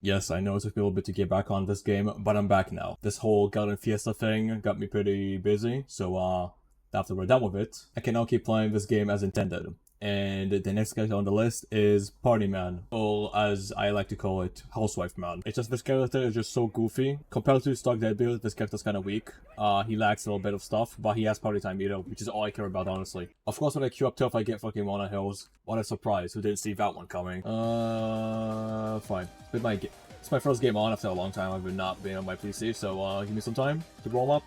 Yes, I know it took me a little bit to get back on this game, but I'm back now. This whole Garden Fiesta thing got me pretty busy, so after we're done with it, I can now keep playing this game as intended. And the next character on the list is Partyman, or as I like to call it, Housewife Man. It's just this character is just so goofy. Compared to stock Deadbeard, this character's kinda weak. He lacks a little bit of stuff, but he has party time meter, which is all I care about, honestly. Of course, when I queue up Turf, I get fucking Wanna Hills. What a surprise, who didn't see that one coming? Fine. It's my first game on after a long time. I've been not being on my PC, so give me some time to roll up.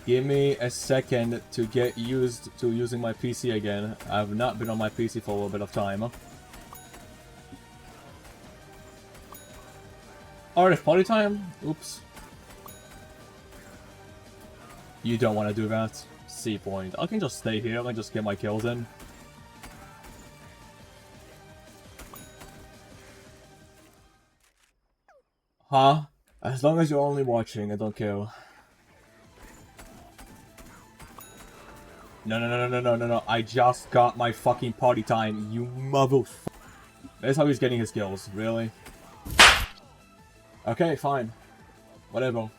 Give me a second to get used to using my PC again. I've not been on my PC for a little bit of time. Alright, it's party time? Oops. You don't want to do that. C point. I can just stay here and just get my kills in. Huh? As long as you're only watching, I don't care. No. I just got my fucking party time, you motherfucker. That's how he's getting his kills, really? Okay, fine. Whatever.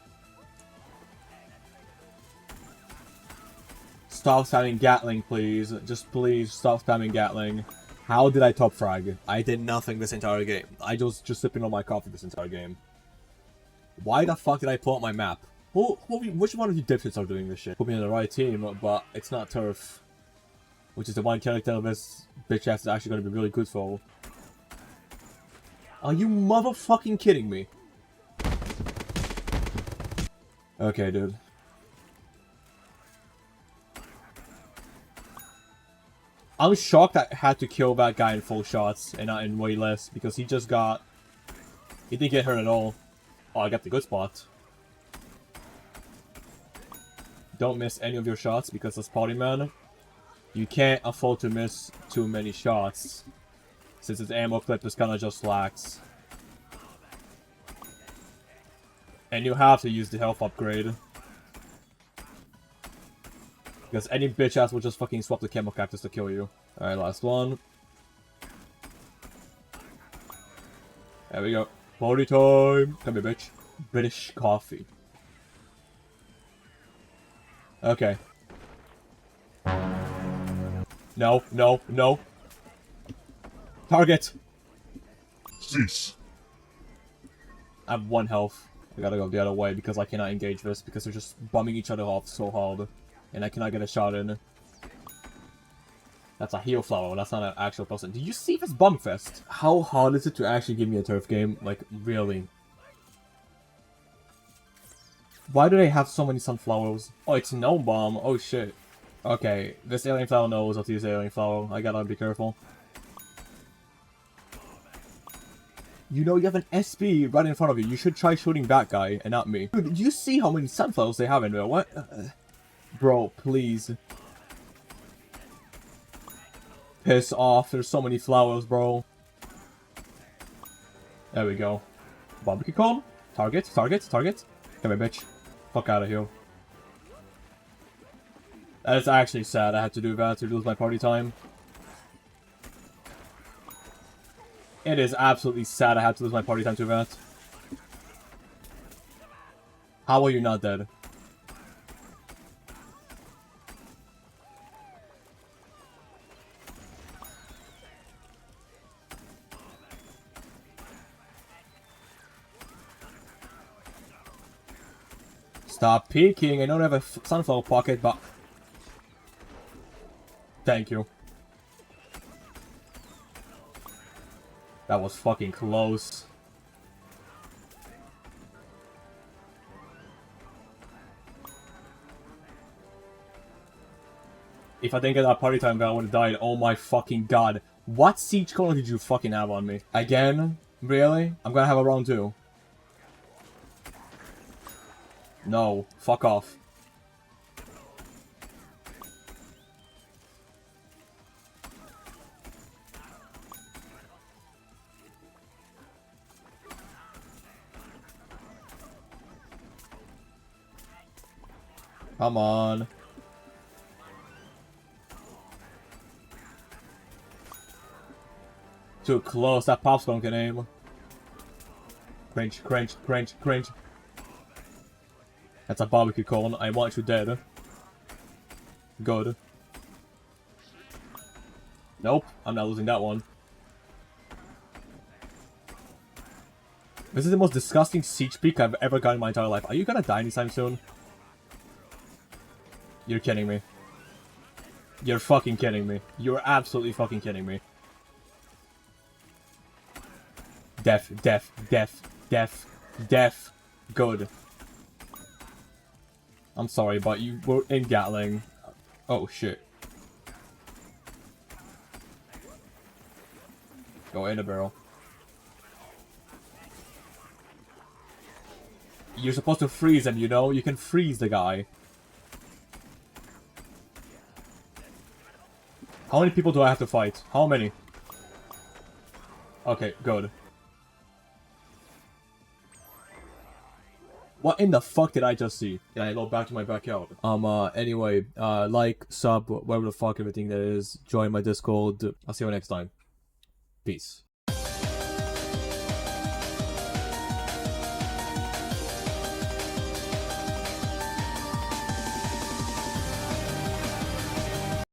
Stop spamming Gatling, please. Just please stop spamming Gatling. How did I top frag? I did nothing this entire game. I was just sipping on my coffee this entire game. Why the fuck did I pull up my map? Which one of you dipshits are doing this shit? Put me on the right team, but it's not Turf. Which is the one character this bitch ass is actually going to be really good for. Are you motherfucking kidding me? Okay, dude. I'm shocked I had to kill that guy in full shots and not in way less, because he didn't get hurt at all. Oh, I got the good spot. Don't miss any of your shots, because as Partyman, you can't afford to miss too many shots, since his ammo clip is kinda just lax. And you have to use the health upgrade. Because any bitch ass will just fucking swap the camo cactus to kill you. Alright, last one. There we go. Party time! Come here, bitch. British coffee. Okay. No. Target! Cease. I have 1 health. I gotta go the other way because I cannot engage this because they're just bumming each other off so hard. And I cannot get a shot in. That's a heal flower, that's not an actual person. Did you see this bum fest? How hard is it to actually give me a turf game? Like, really? Why do they have so many sunflowers? Oh, it's Gnome Bomb. Oh, shit. Okay, this alien flower knows how to use alien flower. I gotta be careful. You know you have an SB right in front of you. You should try shooting that guy and not me. Dude, do you see how many sunflowers they have in there? What? Bro, please. Piss off. There's so many flowers, bro. There we go. Barbecue cone? Target. Come here, bitch. Fuck out of here. That is actually sad. I had to do that to lose my party time. It is absolutely sad I had to lose my party time to that. How are you not dead? Stop peeking. I don't have a sunflower pocket, but... Thank you. That was fucking close. If I didn't get that party time, I would have died. Oh my fucking god. What siege corner did you fucking have on me? Again? Really? I'm gonna have a round 2. No. Fuck off. Come on. Too close, that popcorn can aim. Cringe, cringe, cringe, cringe. That's a barbecue corn. I want you dead. Good. Nope, I'm not losing that one. This is the most disgusting siege peek I've ever gotten in my entire life. Are you gonna die anytime soon? You're kidding me. You're fucking kidding me. You're absolutely fucking kidding me. Death, death, death, death, death. Good. I'm sorry, but you were in Gatling. Oh, shit. Go in a barrel. You're supposed to freeze him, you know? You can freeze the guy. How many people do I have to fight? How many? Okay, good. What in the fuck did I just see? Can I go back to my backyard? Anyway, like, sub, whatever the fuck everything that is. Join my Discord. I'll see you next time. Peace.